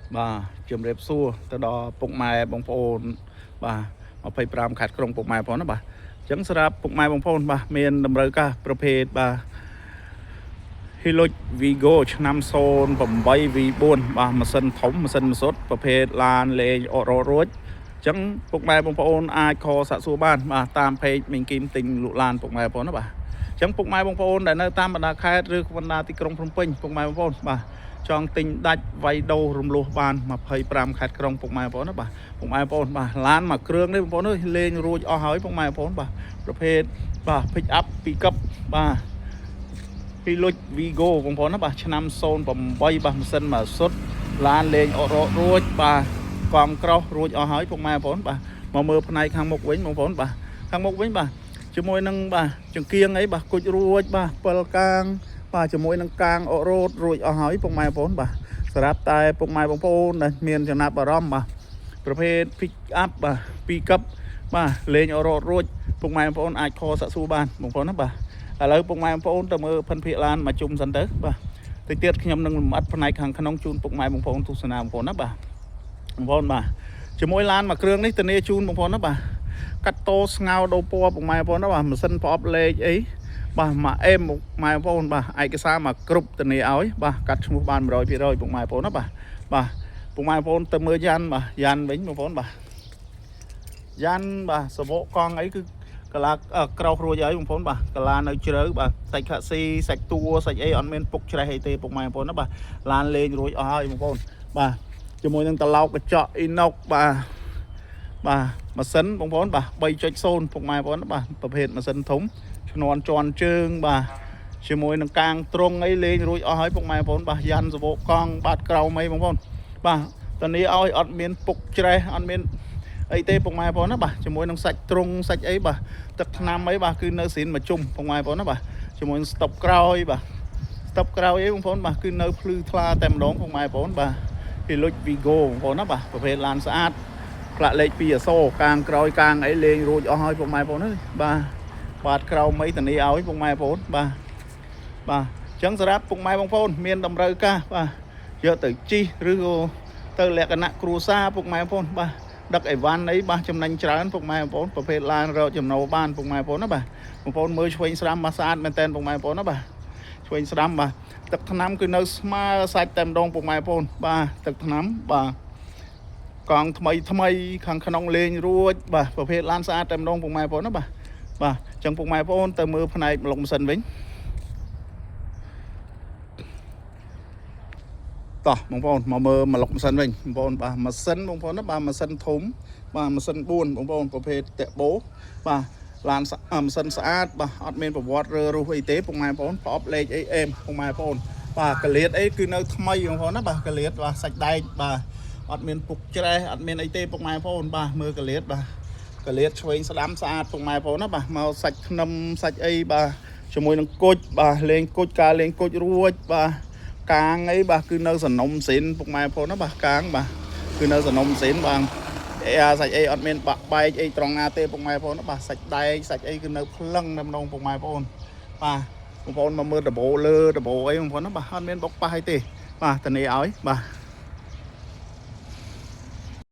Bà chùm rệp xua từ đó bụng mai bông phôn bà mà phải pram khát krong bụng mai phôn đó bà chẳng sắp bụng mai bông phôn bà miền đầm rơi caประเภท bà Hilux Vigo ឆ្នាំ08 V4 បាទម៉ាស៊ីនធំម៉ាស៊ីនម៉ាស៊ូតប្រភេទឡានលេងអត់រត់រួចអញ្ចឹងពុកម៉ែបងប្អូនអាចខលសាក់សួរបានបាទតាមเพจមីងគីមទិញលក់ឡានពុកម៉ែបងប្អូនណាបាទអញ្ចឹងពុកម៉ែបងប្អូនដែលនៅតាមបណ្ដាខេត្តឬបណ្ដាទីក្រុងភ្នំពេញពុកម៉ែបងប្អូនបាទចង់ទិញដាច់វាយដូររំលោះបាន25ខេត្តក្រុងពុកម៉ែបងប្អូនណាបាទពុកម៉ែបងប្អូនបាទឡានមួយគ្រឿងនេះបងប្អូនអើយលេងរួចអស់ហើយពុកម៉ែបងប្អូនបាទប្រភេទបាទ pick up pickup បាទHilux Vigo បងប្អូនណាបាទឆ្នាំ08បាទម៉ាស៊ីនម៉ាស៊ូតឡានលេងអត់រត់រួចបាទកង់ក្រោះរួចអស់ហើយពុកម៉ែបងប្អូនបាទមកមើលផ្នែកខាងមុខវិញបងប្អូនបាទខាងមុខវិញបាទជាមួយនឹងបាទចង្គៀងអីបាទគុជរួចបាទ7កាងបាទជាមួយនឹងកាងអត់រត់រួចអស់ហើយពុកម៉ែបងប្អូនបាទសម្រាប់តែពុកម៉ែបងប្អូនដែលមានចំណាប់អារម្មណ៍បាទប្រភេទ pick up បាទ pickup បាទលេងអត់រត់រួចពុកម៉ែបងប្អូនអាចខលសាក់សួរបានបងប្អូនណាបាទឥឡូវពុកម៉ែបងប្អូនទៅមើលភិនភាគឡានមកជុំសិនទៅបាទតិចទៀតខ្ញុំនឹងលម្អិតផ្នែកខាងក្នុងជូនពុកម៉ែបងប្អូនទស្សនាបងប្អូនណាបាទបងប្អូនបាទជាមួយឡានមួយគ្រឿងនេះធានាជូនបងប្អូនណាបាទកាត់តោស្ងោដូរពណ៌ពុកម៉ែបងប្អូនណាបាទម៉ាស៊ីនប្រអប់លេខអីបាទមកអេមពុកម៉ែបងប្អូនបាទឯកសារមកគ្រប់ធានាឲ្យបាទកាត់ឈ្មោះបាន100%ពុកម៉ែបងប្អូនណាបាទបាទពុកម៉ែបងប្អូនទៅមើលយ៉ាន់បាទយ៉ាន់វិញបងប្អូនបាទយ៉ាន់បាទសវកកង់អីគឺកាឡាក្រោករួចហើយបងប្អូនបាទកាឡានៅជ្រៅបាទសាច់ខាក់ស៊ីសាច់តួសាច់អីអត់មានពុកច្រេះអីទេពុកម៉ែបងប្អូនណាបាទឡានលេងរួចអស់ហើយបងប្អូនបាទជាមួយនឹងតឡោកកញ្ចក់អ៊ីណុកបាទបាទម៉ាស៊ីនបងប្អូនបាទ 3.0 ពុកម៉ែបងប្អូនបាទប្រភេទម៉ាស៊ីនធំឈ្នាន់ជន់ជើងបាទជាមួយនឹងកាងត្រង់អីលេងរួចអស់ហើយពុកម៉ែបងប្អូនបាទយ៉ាន់សវកកង់បាត់ក្រោមអីបងប្អូនបាទតនេះឲ្យអត់មានពុកច្រេះអត់មានអីទេពុកម៉ែបងប្អូនណាបាទជាមួយនឹងសាច់ត្រង់សាច់អីបាទទឹកថ្នាំអីបាទគឺនៅស្រីនមកជុំពុកម៉ែបងប្អូនណាបាទជាមួយនឹងស្តុបក្រោយបាទស្តុបក្រោយអីបងប្អូនបាទគឺនៅភ្លឺថ្លាតែម្ដងពុកម៉ែបងប្អូនបាទHilux Vigo បងប្អូនណាបាទប្រភេទឡានស្អាតផ្លាកលេខ2អក្សរកាងក្រោយកាងអីលេងរួចអស់ហើយពុកម៉ែបងប្អូនបាទបាទក្រោមអីធានាឲ្យពុកម៉ែបងប្អូនបាទបាទអញ្ចឹងសម្រាប់ពុកម៉ែបងប្អូនមានតម្រូវការបាទយកទៅជីឬក៏ទៅលក្ខណៈគ្រួសារពុកម៉ែបងប្អូនបាទដឹកអីវ៉ាន់អីបាទចំណេញច្រើនពុកម៉ែបងប្អូនប្រភេទឡានរកចំណូលបានពុកម៉ែបងប្អូនណាបាទបងប្អូនមើលឆ្វេងស្ដាំបាទស្អាតមែនតើពុកម៉ែបងប្អូនណាបាទឆ្វេងស្ដាំបាទទឹកថ្នាំគឺនៅស្មើសាច់តែម្ដងពុកម៉ែបងប្អូនបាទទឹកថ្នាំបាទកង់ថ្មីខាងក្នុងលេងរួចបាទប្រភេទឡានស្អាតតែម្ដងពុកម៉ែបងប្អូនណាបាទបាទអញ្ចឹងពុកម៉ែបងប្អូនទៅមើលផ្នែកម្លុកម៉ាស៊ីនវិញតោះបងប្អូនមកមើលម្លុកម៉ាស៊ីនវិញបងប្អូនបាទម៉ាស៊ីនបងប្អូនណាបាទម៉ាស៊ីនធំបាទម៉ាស៊ីន4បងប្អូនប្រភេទតាក់បូបាទឡានម៉ាស៊ីនស្អាតបាទអត់មានប្រវត្តិរើរុះអីទេពុកម៉ែបងប្អូនប្រអប់លេខអីអេមពុកម៉ែបងប្អូនបាទកលៀតអីគឺនៅថ្មីបងប្អូនណាបាទកលៀតបាទសាច់ដែកបាទអត់មានពុកច្រេះអត់មានអីទេពុកម៉ែបងប្អូនបាទមើលកលៀតបាទកលៀតឆ្វេងស្ដាំស្អាតពុកម៉ែបងប្អូនណាបាទមកសាច់ខ្នឹមសាច់អីបាទជាមួយនឹងគុជបាទលេងគុជការលេងគុជរួចបាទកាងអីបាទគឺនៅសនំស៊ីនពុកម៉ែបងប្អូនណាបាទកាងបាទគឺនៅសនំស៊ីនបាទសាច់អីអត់មានបាក់បែកអីត្រង់ណាទេពុកម៉ែបងប្អូនណាបាទសាច់ដែកសាច់អីគឺនៅភ្លឹងតែម្ដងពុកម៉ែបងប្អូនបាទបងប្អូនមកមើលដបោលើដបោអីបងប្អូនណាបាទអត់មានបុកប៉ះអីទេបាទធានាឲ្យបាទ